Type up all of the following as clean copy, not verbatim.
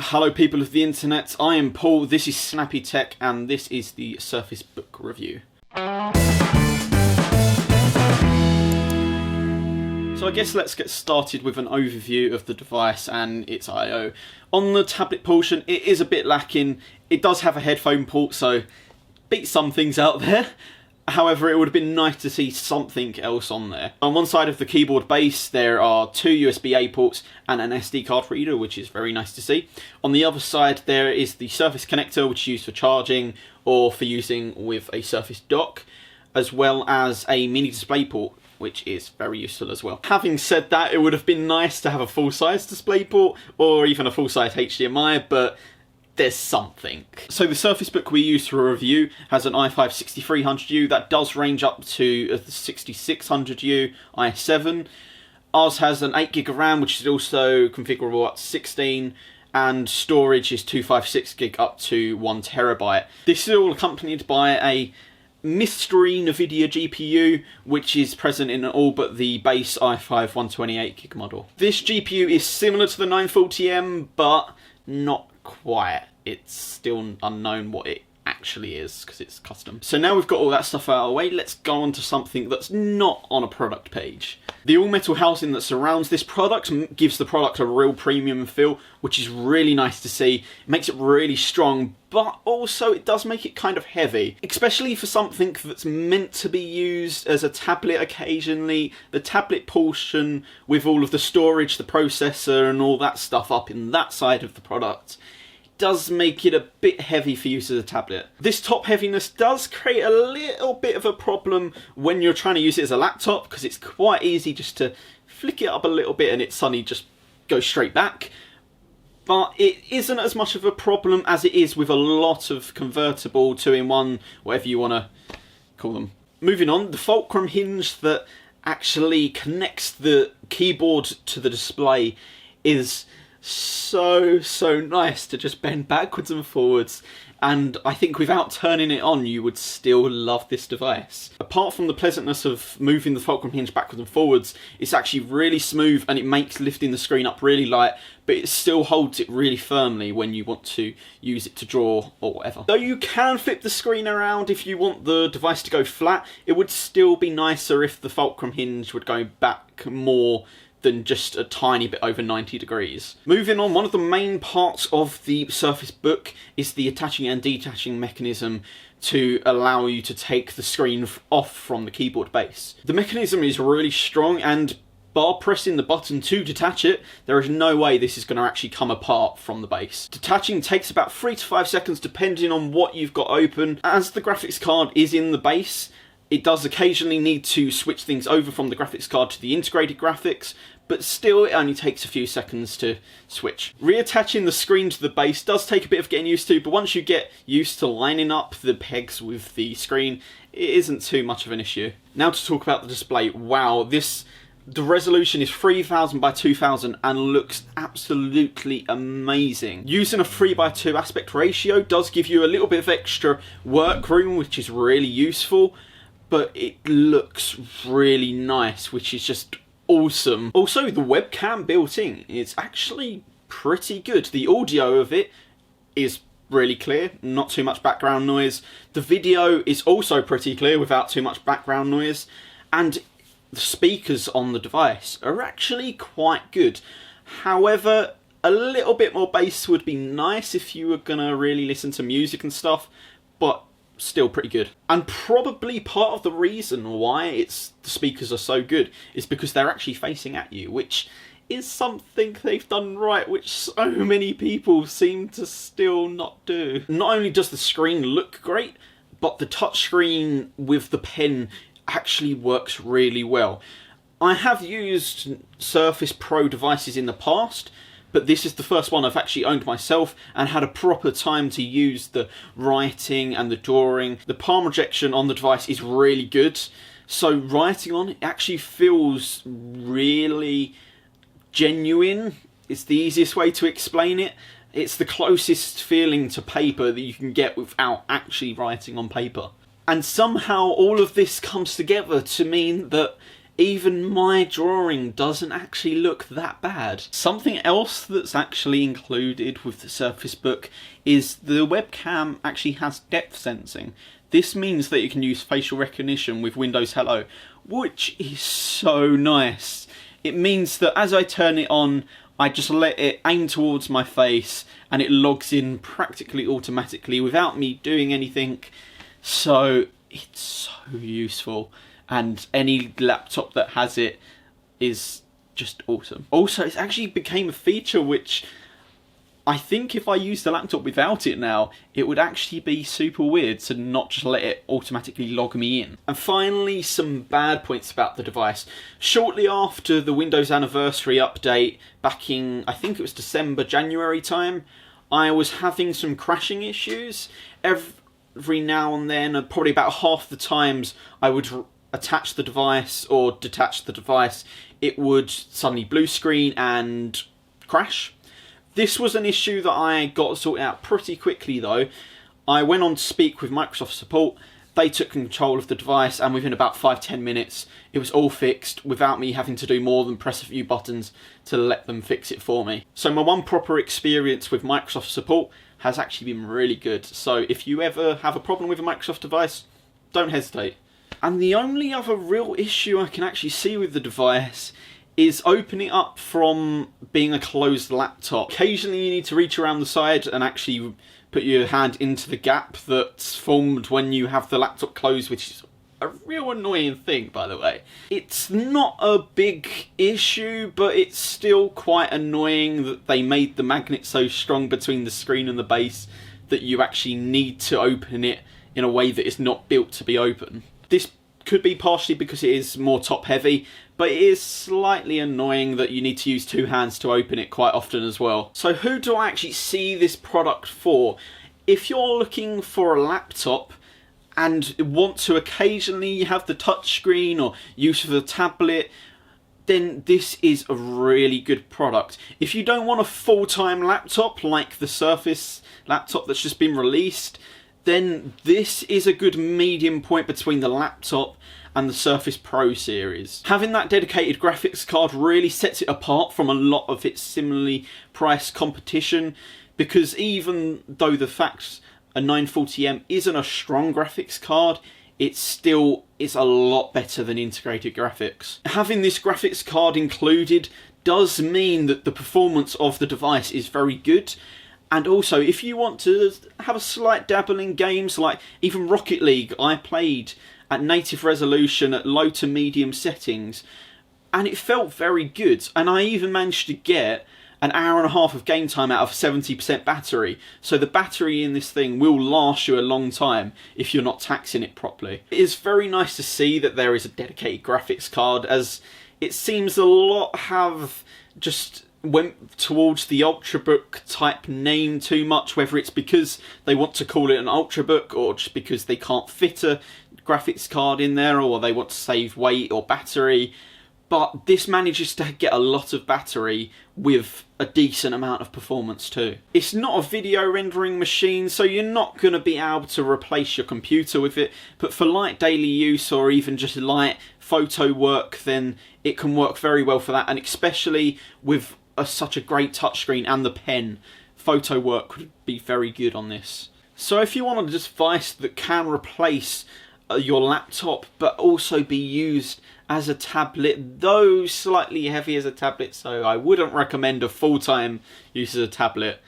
Hello people of the internet, I am Paul, this is Snappy-Tech, and this is the Surface Book review. So I guess let's get started with an overview of the device and its I/O. On the tablet portion, it is a bit lacking. It does have a headphone port, so beat some things out there. However, it would have been nice to see something else on there. On one side of the keyboard base, there are two USB-A ports and an SD card reader, which is very nice to see. On the other side, there is the Surface connector, which is used for charging or for using with a Surface dock, as well as a mini display port, which is very useful as well. Having said that, it would have been nice to have a full-size display port or even a full-size HDMI, but there's something. So the Surface Book we use for a review has an i5 6300U that does range up to the 6600U i7. Ours has an 8GB of RAM, which is also configurable up to 16, and storage is 256GB up to 1TB. This is all accompanied by a mystery NVIDIA GPU, which is present in all but the base i5 128GB model. This GPU is similar to the 940M, but not quite. It's still unknown what it actually is because it's custom. So now we've got all that stuff out of the way, let's go on to something that's not on a product page. The all-metal housing that surrounds this product gives the product a real premium feel, which is really nice to see. It makes it really strong, but also it does make it kind of heavy, especially for something that's meant to be used as a tablet occasionally. The tablet portion with all of the storage, the processor and all that stuff up in that side of the product does make it a bit heavy for use as a tablet. This top heaviness does create a little bit of a problem when you're trying to use it as a laptop, because it's quite easy just to flick it up a little bit and it suddenly just goes straight back. But it isn't as much of a problem as it is with a lot of convertible 2-in-1, whatever you want to call them. Moving on, the fulcrum hinge that actually connects the keyboard to the display is so nice to just bend backwards and forwards, and I think without turning it on you would still love this device. Apart from the pleasantness of moving the fulcrum hinge backwards and forwards, it's actually really smooth and it makes lifting the screen up really light, but it still holds it really firmly when you want to use it to draw or whatever. Though you can flip the screen around if you want the device to go flat, it would still be nicer if the fulcrum hinge would go back more than just a tiny bit over 90 degrees. Moving on, one of the main parts of the Surface Book is the attaching and detaching mechanism to allow you to take the screen off from the keyboard base. The mechanism is really strong, and bar pressing the button to detach it, there is no way this is going to actually come apart from the base. Detaching takes about 3 to 5 seconds depending on what you've got open. As the graphics card is in the base, it does occasionally need to switch things over from the graphics card to the integrated graphics, but still it only takes a few seconds to switch. Reattaching the screen to the base does take a bit of getting used to, but once you get used to lining up the pegs with the screen, it isn't too much of an issue. Now to talk about the display. Wow, the resolution is 3000 by 2000 and looks absolutely amazing. Using a 3:2 aspect ratio does give you a little bit of extra workroom, which is really useful, but it looks really nice, which is just awesome. Also, the webcam built in is actually pretty good. The audio of it is really clear, not too much background noise. The video is also pretty clear without too much background noise, and the speakers on the device are actually quite good. However, a little bit more bass would be nice if you were gonna really listen to music and stuff, but still pretty good. And probably part of the reason why the speakers are so good is because they're actually facing at you, which is something they've done right, which so many people seem to still not do. Not only does the screen look great, but the touchscreen with the pen actually works really well. I have used Surface Pro devices in the past, but this is the first one I've actually owned myself and had a proper time to use the writing and the drawing. The palm rejection on the device is really good, so writing on it actually feels really genuine. It's the easiest way to explain it. It's the closest feeling to paper that you can get without actually writing on paper. And somehow all of this comes together to mean that even my drawing doesn't actually look that bad. Something else that's actually included with the Surface Book is the webcam actually has depth sensing. This means that you can use facial recognition with Windows Hello, which is so nice. It means that as I turn it on, I just let it aim towards my face and it logs in practically automatically without me doing anything. So it's so useful, and any laptop that has it is just awesome. Also, it actually became a feature which I think if I used the laptop without it now, it would actually be super weird to not just let it automatically log me in. And finally, some bad points about the device. Shortly after the Windows Anniversary update, back in, I think it was December, January time, I was having some crashing issues. Every now and then, probably about half the times I would attach the device or detach the device, it would suddenly blue screen and crash. This was an issue that I got sorted out pretty quickly though. I went on to speak with Microsoft support, they took control of the device, and within about 5-10 minutes it was all fixed without me having to do more than press a few buttons to let them fix it for me. So my one proper experience with Microsoft support has actually been really good. So if you ever have a problem with a Microsoft device, don't hesitate. And the only other real issue I can actually see with the device is opening up from being a closed laptop. Occasionally you need to reach around the side and actually put your hand into the gap that's formed when you have the laptop closed, which is a real annoying thing, by the way. It's not a big issue, but it's still quite annoying that they made the magnet so strong between the screen and the base that you actually need to open it in a way that is not built to be open. This could be partially because it is more top heavy, but it is slightly annoying that you need to use two hands to open it quite often as well. So who do I actually see this product for? If you're looking for a laptop and want to occasionally have the touchscreen or use of a tablet, then this is a really good product. If you don't want a full-time laptop like the Surface laptop that's just been released, then this is a good medium point between the laptop and the Surface Pro series. Having that dedicated graphics card really sets it apart from a lot of its similarly priced competition, because even though the fact a 940M isn't a strong graphics card, it still is a lot better than integrated graphics. Having this graphics card included does mean that the performance of the device is very good. And also, if you want to have a slight dabble in games like even Rocket League, I played at native resolution at low to medium settings, and it felt very good. And I even managed to get an hour and a half of game time out of 70% battery. So the battery in this thing will last you a long time if you're not taxing it properly. It is very nice to see that there is a dedicated graphics card, as it seems a lot have just went towards the Ultrabook type name too much, whether it's because they want to call it an Ultrabook or just because they can't fit a graphics card in there, or they want to save weight or battery. But this manages to get a lot of battery with a decent amount of performance too. It's not a video rendering machine, so you're not going to be able to replace your computer with it, but for light daily use or even just light photo work, then it can work very well for that. And especially with such a great touchscreen and the pen, photo work would be very good on this. So if you want a device that can replace your laptop but also be used as a tablet, though slightly heavy as a tablet, so I wouldn't recommend a full-time use as a tablet,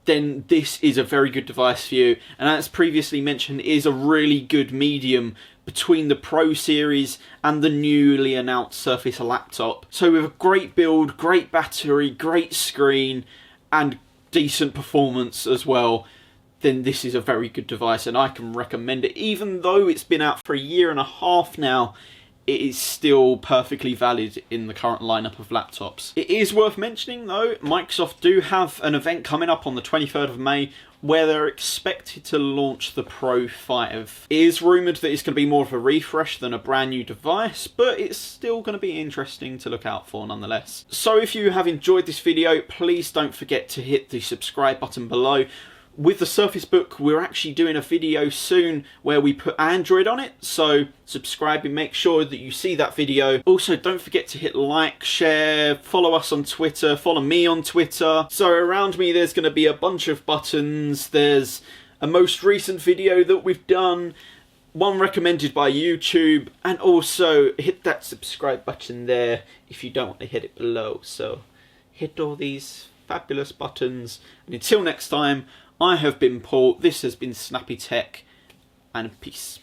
then this is a very good device for you. And as previously mentioned, it is a really good medium between the Pro series and the newly announced Surface laptop. So with a great build, great battery, great screen, and decent performance as well, then this is a very good device and I can recommend it. Even though it's been out for a year and a half now, it is still perfectly valid in the current lineup of laptops. It is worth mentioning though, Microsoft do have an event coming up on the 23rd of May where they're expected to launch the Pro 5. It is rumoured that it's going to be more of a refresh than a brand new device, but it's still going to be interesting to look out for nonetheless. So if you have enjoyed this video, please don't forget to hit the subscribe button below. with the Surface Book, we're actually doing a video soon where we put Android on it, so subscribe and make sure that you see that video. Also, don't forget to hit like, share, follow us on Twitter, follow me on Twitter. So around me there's going to be a bunch of buttons. There's a most recent video that we've done, one recommended by YouTube, and also hit that subscribe button there if you don't want to hit it below. So hit all these fabulous buttons, and until next time, I have been Paul, this has been Snappy-Tech, and peace.